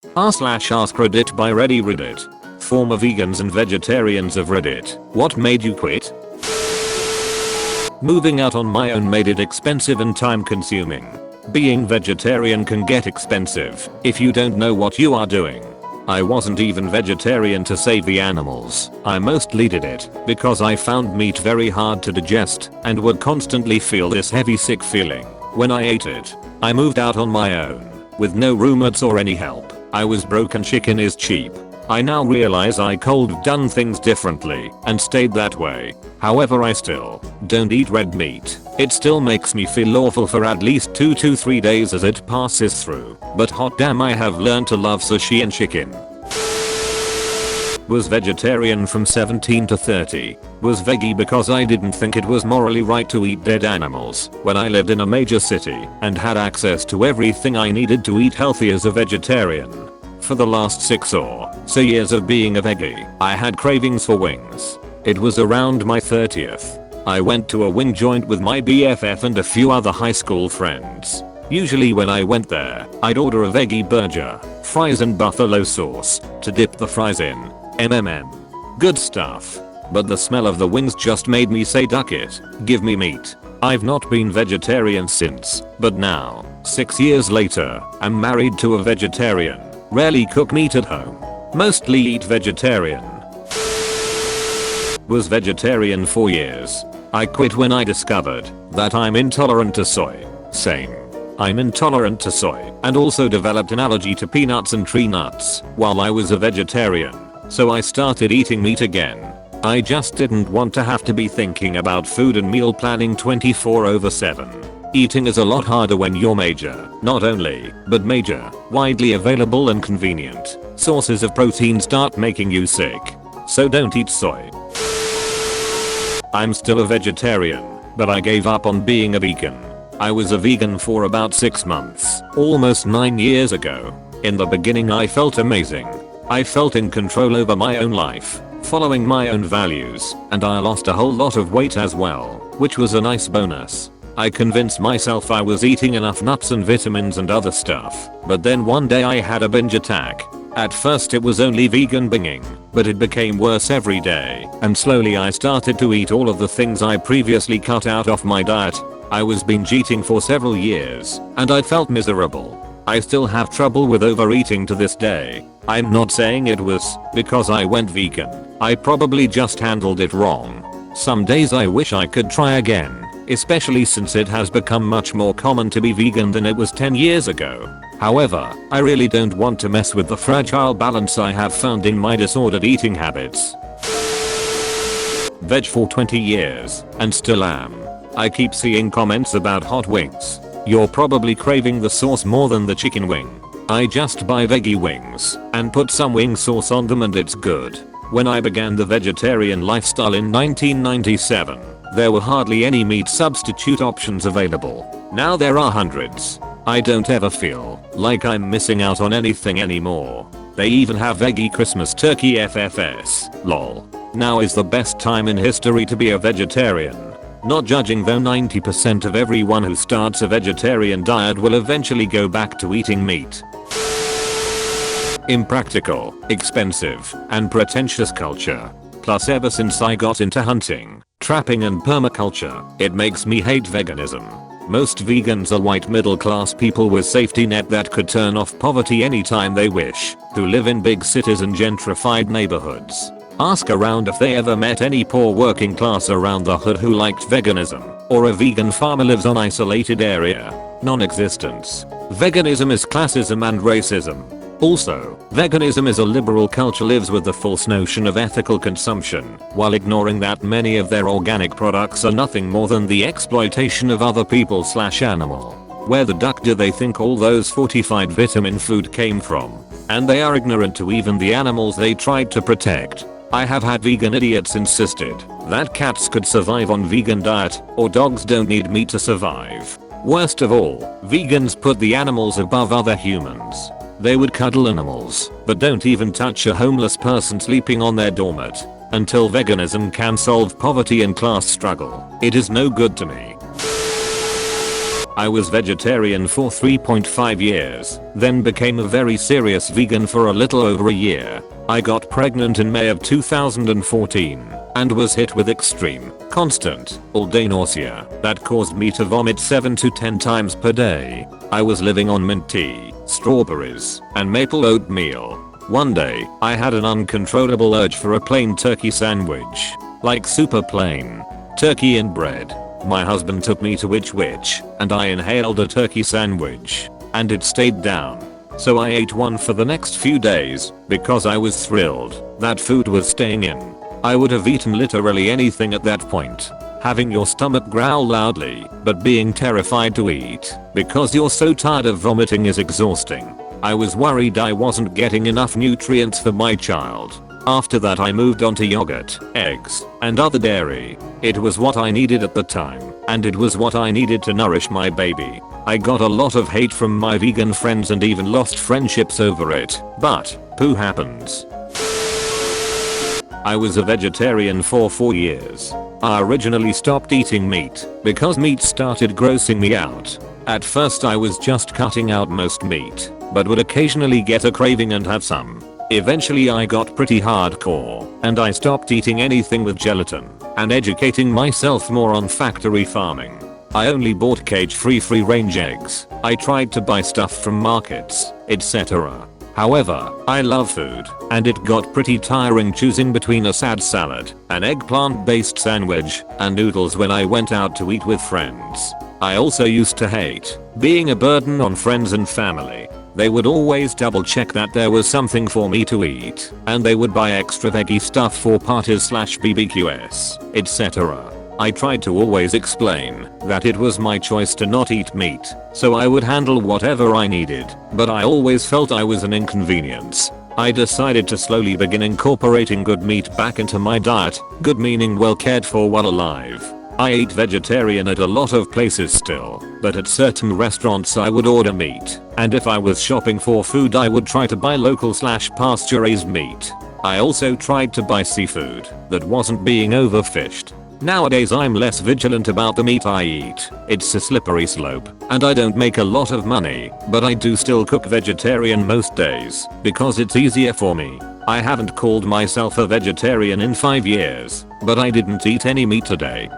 /AskReddit by Reddit. Former vegans and vegetarians of Reddit. What made you quit? Moving out on my own made it expensive and time consuming. Being vegetarian can get expensive if you don't know what you are doing. I wasn't even vegetarian to save the animals. I mostly did it because I found meat very hard to digest and would constantly feel this heavy sick feeling when I ate it. I moved out on my own with no roommates or any help. I was broke and chicken is cheap. I now realize I could have done things differently and stayed that way. However, I still don't eat red meat. It still makes me feel awful for at least 2 to 3 days as it passes through. But hot damn, I have learned to love sushi and chicken. Was vegetarian from 17 to 30. Was veggie because I didn't think it was morally right to eat dead animals when I lived in a major city and had access to everything I needed to eat healthy as a vegetarian. For the last 6 or so years of being a veggie, I had cravings for wings. It was around my 30th. I went to a wing joint with my BFF and a few other high school friends. Usually when I went there, I'd order a veggie burger, fries and buffalo sauce to dip the fries in. Good stuff. But the smell of the wings just made me say duck it, give me meat. I've not been vegetarian since, but now, 6 years later, I'm married to a vegetarian. Rarely cook meat at home. Mostly eat vegetarian. Was vegetarian for years. I quit when I discovered that I'm intolerant to soy. Same. I'm intolerant to soy and also developed an allergy to peanuts and tree nuts while I was a vegetarian. So I started eating meat again. I just didn't want to have to be thinking about food and meal planning 24/7. Eating is a lot harder when you're major, not only, but major, widely available and convenient. Sources of protein start making you sick. So don't eat soy. I'm still a vegetarian, but I gave up on being a vegan. I was a vegan for about 6 months, almost 9 years ago. In the beginning I felt amazing. I felt in control over my own life, following my own values, and I lost a whole lot of weight as well, which was a nice bonus. I convinced myself I was eating enough nuts and vitamins and other stuff, but then one day I had a binge attack. At first it was only vegan binging, but it became worse every day, and slowly I started to eat all of the things I previously cut out of my diet. I was binge eating for several years, and I felt miserable. I still have trouble with overeating to this day. I'm not saying it was because I went vegan. I probably just handled it wrong. Some days I wish I could try again, especially since it has become much more common to be vegan than it was 10 years ago. However, I really don't want to mess with the fragile balance I have found in my disordered eating habits. Veg for 20 years, and still am. I keep seeing comments about hot wings. You're probably craving the sauce more than the chicken wing. I just buy veggie wings and put some wing sauce on them and it's good. When I began the vegetarian lifestyle in 1997, there were hardly any meat substitute options available. Now there are hundreds. I don't ever feel like I'm missing out on anything anymore. They even have veggie Christmas turkey FFS. Lol. Now is the best time in history to be a vegetarian. Not judging though, 90% of everyone who starts a vegetarian diet will eventually go back to eating meat. Impractical, expensive, and pretentious culture. Plus ever since I got into hunting, trapping and permaculture, it makes me hate veganism. Most vegans are white middle class people with safety net that could turn off poverty anytime they wish, who live in big cities and gentrified neighborhoods. Ask around if they ever met any poor working class around the hood who liked veganism, or a vegan farmer lives on isolated area. Non-existence. Veganism is classism and racism. Also, veganism is a liberal culture lives with the false notion of ethical consumption, while ignoring that many of their organic products are nothing more than the exploitation of other people/animal. Where the duck do they think all those fortified vitamin food came from? And they are ignorant to even the animals they tried to protect. I have had vegan idiots insisted that cats could survive on vegan diet, or dogs don't need meat to survive. Worst of all, vegans put the animals above other humans. They would cuddle animals, but don't even touch a homeless person sleeping on their doormat. Until veganism can solve poverty and class struggle, it is no good to me. I was vegetarian for 3.5 years, then became a very serious vegan for a little over a year. I got pregnant in May of 2014 and was hit with extreme, constant, all-day nausea that caused me to vomit 7 to 10 times per day. I was living on mint tea, strawberries, and maple oatmeal. One day, I had an uncontrollable urge for a plain turkey sandwich. Like super plain. Turkey and bread. My husband took me to Which, and I inhaled a turkey sandwich. And it stayed down. So I ate one for the next few days, because I was thrilled that food was staying in. I would have eaten literally anything at that point. Having your stomach growl loudly, but being terrified to eat, because you're so tired of vomiting is exhausting. I was worried I wasn't getting enough nutrients for my child. After that I moved on to yogurt, eggs, and other dairy. It was what I needed at the time, and it was what I needed to nourish my baby. I got a lot of hate from my vegan friends and even lost friendships over it, but poo happens. I was a vegetarian for 4 years. I originally stopped eating meat because meat started grossing me out. At first I was just cutting out most meat, but would occasionally get a craving and have some. Eventually I got pretty hardcore, and I stopped eating anything with gelatin, and educating myself more on factory farming. I only bought cage-free free-range eggs. I tried to buy stuff from markets, etc. However, I love food, and it got pretty tiring choosing between a sad salad, an eggplant-based sandwich, and noodles when I went out to eat with friends. I also used to hate being a burden on friends and family. They would always double check that there was something for me to eat, and they would buy extra veggie stuff for parties/BBQs, etc. I tried to always explain that it was my choice to not eat meat, so I would handle whatever I needed, but I always felt I was an inconvenience. I decided to slowly begin incorporating good meat back into my diet, good meaning well cared for while alive. I ate vegetarian at a lot of places still, but at certain restaurants I would order meat, and if I was shopping for food I would try to buy local/pasture raised meat. I also tried to buy seafood that wasn't being overfished. Nowadays I'm less vigilant about the meat I eat. It's a slippery slope, and I don't make a lot of money, but I do still cook vegetarian most days, because it's easier for me. I haven't called myself a vegetarian in 5 years, but I didn't eat any meat today.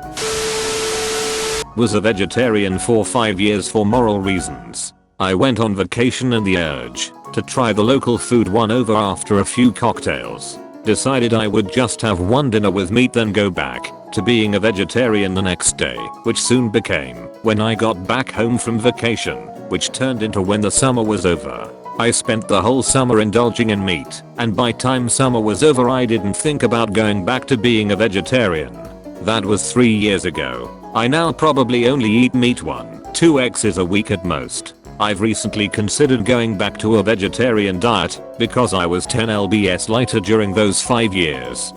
Was a vegetarian for 5 years for moral reasons. I went on vacation and the urge to try the local food won over after a few cocktails. Decided I would just have one dinner with meat then go back to being a vegetarian the next day, which soon became when I got back home from vacation, which turned into when the summer was over. I spent the whole summer indulging in meat, and by time summer was over I didn't think about going back to being a vegetarian. That was 3 years ago. I now probably only eat meat 1-2 eggs a week at most. I've recently considered going back to a vegetarian diet because I was 10 lbs lighter during those 5 years.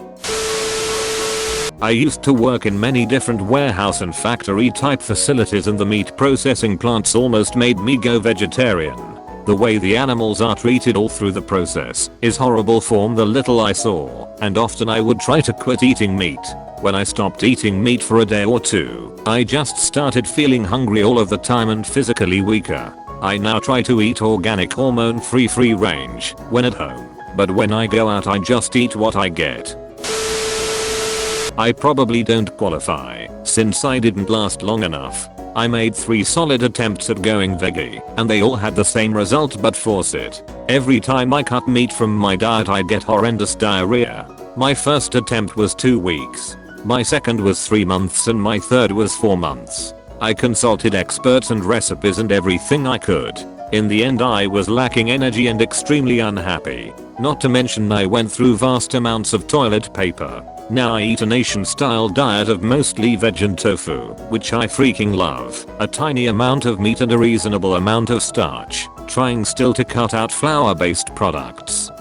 I used to work in many different warehouse and factory type facilities and the meat processing plants almost made me go vegetarian. The way the animals are treated all through the process is horrible from the little I saw, and often I would try to quit eating meat. When I stopped eating meat for a day or two, I just started feeling hungry all of the time and physically weaker. I now try to eat organic hormone-free free range when at home, but when I go out I just eat what I get. I probably don't qualify, since I didn't last long enough. I made 3 solid attempts at going veggie, and they all had the same result but force it. Every time I cut meat from my diet I'd get horrendous diarrhea. My first attempt was 2 weeks. My second was 3 months and my third was 4 months. I consulted experts and recipes and everything I could. In the end I was lacking energy and extremely unhappy. Not to mention I went through vast amounts of toilet paper. Now I eat a nation-style diet of mostly veg and tofu, which I freaking love, a tiny amount of meat and a reasonable amount of starch, trying still to cut out flour-based products.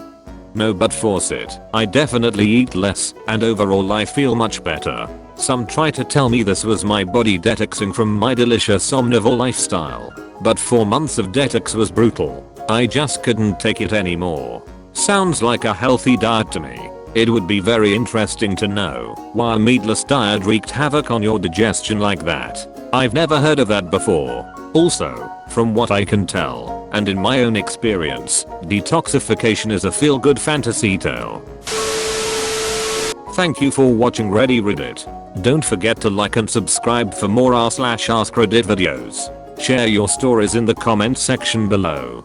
No but force it, I definitely eat less, and overall I feel much better. Some try to tell me this was my body detoxing from my delicious omnivore lifestyle, but 4 months of detox was brutal. I just couldn't take it anymore. Sounds like a healthy diet to me. It would be very interesting to know why a meatless diet wreaked havoc on your digestion like that. I've never heard of that before. Also, from what I can tell, and in my own experience, detoxification is a feel-good fantasy tale. Thank you for watching Reddit. Don't forget to like and subscribe for more r/AskReddit videos. Share your stories in the comments section below.